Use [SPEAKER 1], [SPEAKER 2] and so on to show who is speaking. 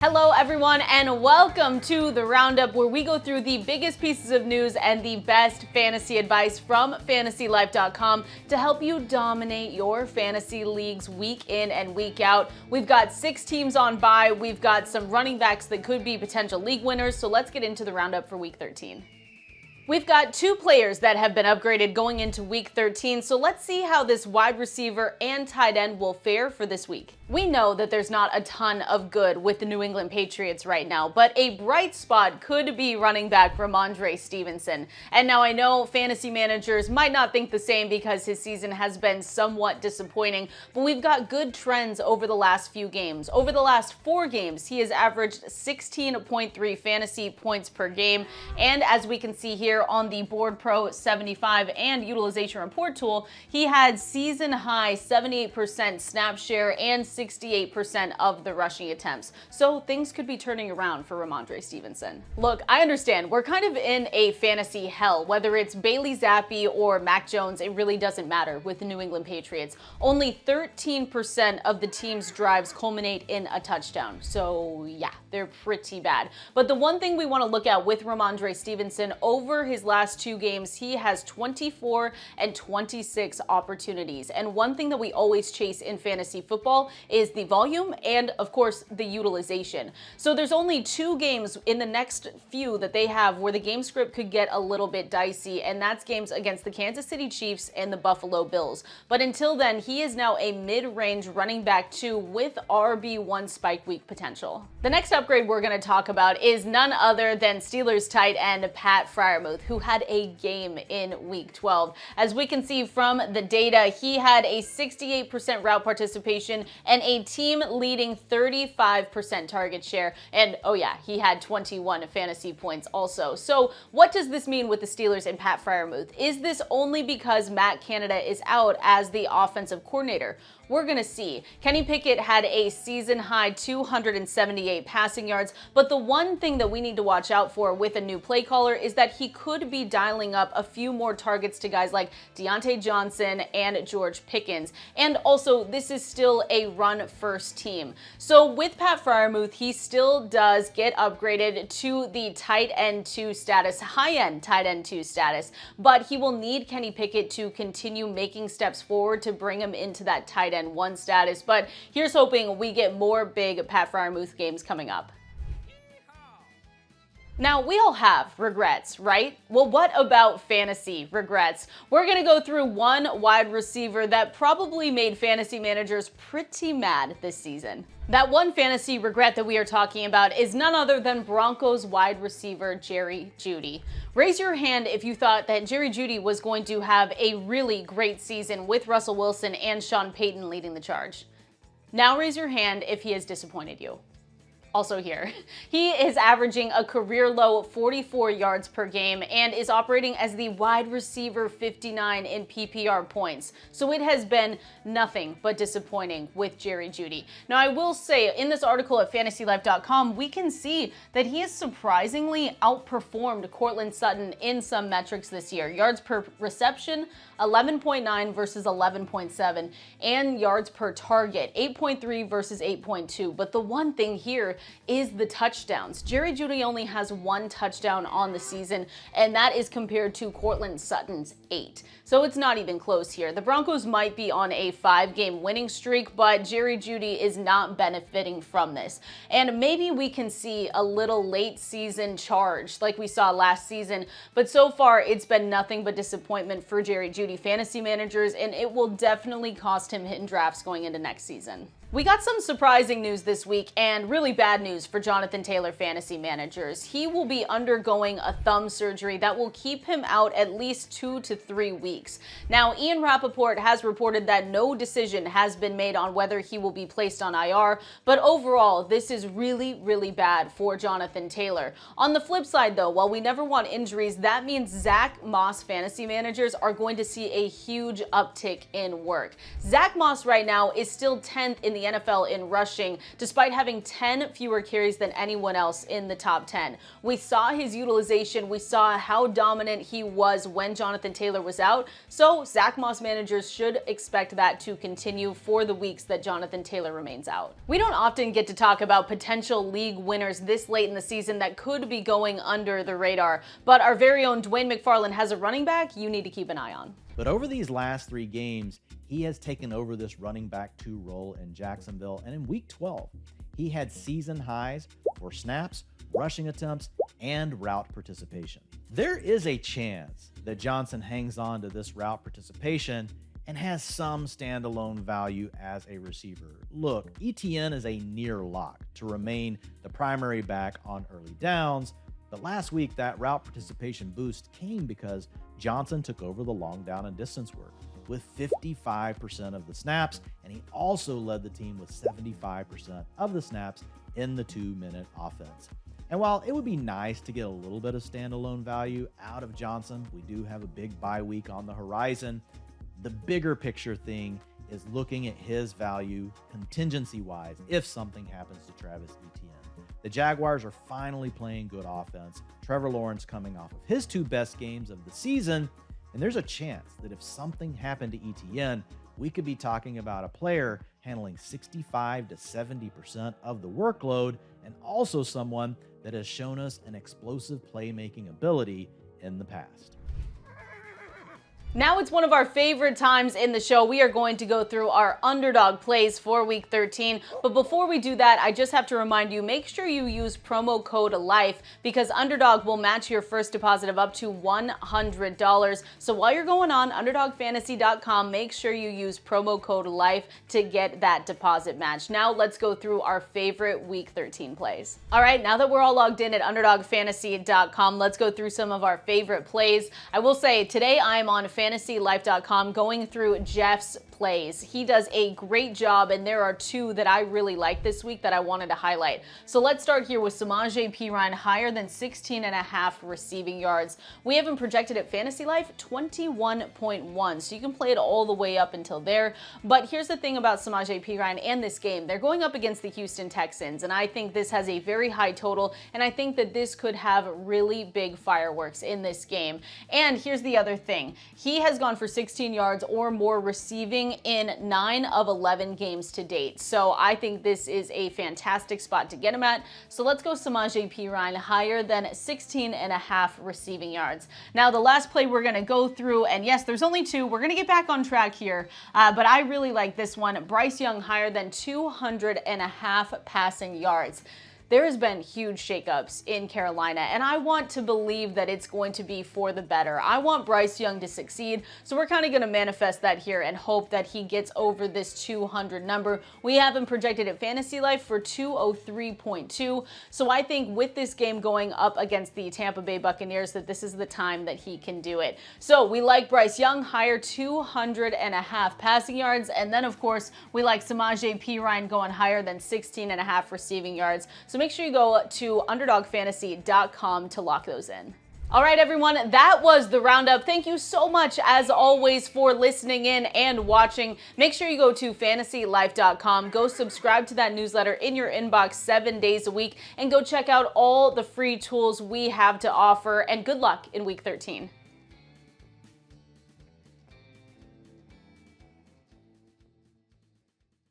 [SPEAKER 1] Hello everyone and welcome to the Roundup, where we go through the biggest pieces of news and the best fantasy advice from fantasylife.com to help you dominate your fantasy leagues week in and week out. We've got 6 teams on bye. We've got some running backs that could be potential league winners. So let's get into the Roundup for week 13. We've got 2 players that have been upgraded going into week 13, so let's see how this wide receiver and tight end will fare for this week. We know that there's not a ton of good with the New England Patriots right now, but a bright spot could be running back Stevenson. And now I know fantasy managers might not think the same because his season has been somewhat disappointing, but we've got good trends over the last few games. Over the last 4 games, he has averaged 16.3 fantasy points per game, and as we can see here on the Board Pro 75 and utilization report tool, he had season high 78% snap share and 68% of the rushing attempts. So things could be turning around for Stevenson. Look, I understand we're kind of in a fantasy hell. Whether it's Bailey Zappi or Mac Jones, it really doesn't matter with the New England Patriots. Only 13% of the team's drives culminate in a touchdown. So yeah, they're pretty bad. But the one thing we want to look at with Stevenson, over his last 2 games, he has 24 and 26 opportunities. And one thing that we always chase in fantasy football is the volume and, of course, the utilization. So there's only 2 games in the next few that they have where the game script could get a little bit dicey, and that's games against the Kansas City Chiefs and the Buffalo Bills. But until then, he is now a mid-range running back 2 with RB1 spike week potential. The next upgrade we're going to talk about is none other than Steelers tight end Pat Freiermuth, who had a game in week 12. As we can see from the data, he had a 68% route participation and a team-leading 35% target share. And oh yeah, he had 21 fantasy points also. So what does this mean with the Steelers and Pat Freiermuth? Is this only because Matt Canada is out as the offensive coordinator? We're going to see. Kenny Pickett had a season-high 278 passing yards, but the one thing that we need to watch out for with a new play caller is that he could be dialing up a few more targets to guys like Deontay Johnson and George Pickens. And also, this is still a run-first team. So with Pat Freiermuth, he still does get upgraded to the tight end 2 status, high-end tight end 2 status, but he will need Kenny Pickett to continue making steps forward to bring him into that tight end 1 status. But here's hoping we get more big Pat Freiermuth games coming up. Now, we all have regrets, right? Well, what about fantasy regrets? We're going to go through one wide receiver that probably made fantasy managers pretty mad this season. That one fantasy regret that we are talking about is none other than Broncos wide receiver Jerry Jeudy. Raise your hand if you thought that Jerry Jeudy was going to have a really great season with Russell Wilson and Sean Payton leading the charge. Now raise your hand if he has disappointed you. Also here, he is averaging a career low 44 yards per game and is operating as the wide receiver 59 in PPR points. So it has been nothing but disappointing with Jerry Jeudy. Now I will say, in this article at fantasylife.com, we can see that he has surprisingly outperformed Courtland Sutton in some metrics this year. Yards per reception, 11.9 versus 11.7, and yards per target, 8.3 versus 8.2. But the one thing here is the touchdowns. Jerry Jeudy only has 1 touchdown on the season, and that is compared to Courtland Sutton's 8. So it's not even close here. The Broncos might be on a 5-game winning streak, but Jerry Jeudy is not benefiting from this. And maybe we can see a little late season charge like we saw last season, but so far it's been nothing but disappointment for Jerry Jeudy fantasy managers, and it will definitely cost him in drafts going into next season. We got some surprising news this week and really bad news for Jonathan Taylor fantasy managers. He will be undergoing a thumb surgery that will keep him out at least 2 to 3 weeks. Now, Ian Rappaport has reported that no decision has been made on whether he will be placed on IR, but overall, this is really, really bad for Jonathan Taylor. On the flip side, though, while we never want injuries, that means Zach Moss fantasy managers are going to see a huge uptick in work. Zach Moss right now is still 10th in the the NFL in rushing, despite having 10 fewer carries than anyone else in the top 10. We saw his utilization. We saw how dominant he was when Jonathan Taylor was out. So Zach Moss managers should expect that to continue for the weeks that Jonathan Taylor remains out. We don't often get to talk about potential league winners this late in the season that could be going under the radar, but our very own Dwayne McFarland has a running back you need to keep an eye on.
[SPEAKER 2] But over these last 3 games, he has taken over this running back 2 role in Jacksonville, and in week 12, he had season highs for snaps, rushing attempts, and route participation. There is a chance that Johnson hangs on to this route participation and has some standalone value as a receiver. Look, ETN is a near lock to remain the primary back on early downs, but last week that route participation boost came because Johnson took over the long down and distance work with 55% of the snaps, and he also led the team with 75% of the snaps in the 2-minute offense. And while it would be nice to get a little bit of standalone value out of Johnson, we do have a big bye week on the horizon. The bigger picture thing is looking at his value contingency-wise if something happens to Travis Etienne. The Jaguars are finally playing good offense. Trevor Lawrence coming off of his 2 best games of the season, and there's a chance that if something happened to Etienne, we could be talking about a player handling 65 to 70% of the workload, and also someone that has shown us an explosive playmaking ability in the past.
[SPEAKER 1] Now it's one of our favorite times in the show. We are going to go through our underdog plays for week 13. But before we do that, I just have to remind you, make sure you use promo code LIFE because Underdog will match your first deposit of up to $100. So while you're going on underdogfantasy.com, make sure you use promo code LIFE to get that deposit match. Now let's go through our favorite week 13 plays. All right, now that we're all logged in at underdogfantasy.com, let's go through some of our favorite plays. I will say today I'm on fantasylife.com going through Jeff's plays. He does a great job, and there are 2 that I really like this week that I wanted to highlight. So let's start here with Samaje Perine, higher than 16.5 receiving yards. We have him projected at Fantasy Life 21.1, so you can play it all the way up until there. But here's the thing about Samaje Perine and this game. They're going up against the Houston Texans, and I think this has a very high total, and I think that this could have really big fireworks in this game. And here's the other thing. He has gone for 16 yards or more receiving in 9 of 11 games to date. So I think this is a fantastic spot to get him at. So let's go Samaje Perine, higher than 16.5 receiving yards. Now the last play we're going to go through, and yes, there's only 2. We're going to get back on track here, but I really like this one. Bryce Young, higher than 200.5 passing yards. There has been huge shakeups in Carolina, and I want to believe that it's going to be for the better. I want Bryce Young to succeed, so we're kind of going to manifest that here and hope that he gets over this 200 number. We have him projected at Fantasy Life for 203.2, so I think with this game going up against the Tampa Bay Buccaneers that this is the time that he can do it. So we like Bryce Young, higher 200.5 passing yards, and then of course we like Samaje Perine going higher than 16.5 receiving yards. So make sure you go to underdogfantasy.com to lock those in. All right, everyone, that was the Roundup. Thank you so much, as always, for listening in and watching. Make sure you go to fantasylife.com, go subscribe to that newsletter in your inbox 7 days a week, and go check out all the free tools we have to offer, and good luck in week 13.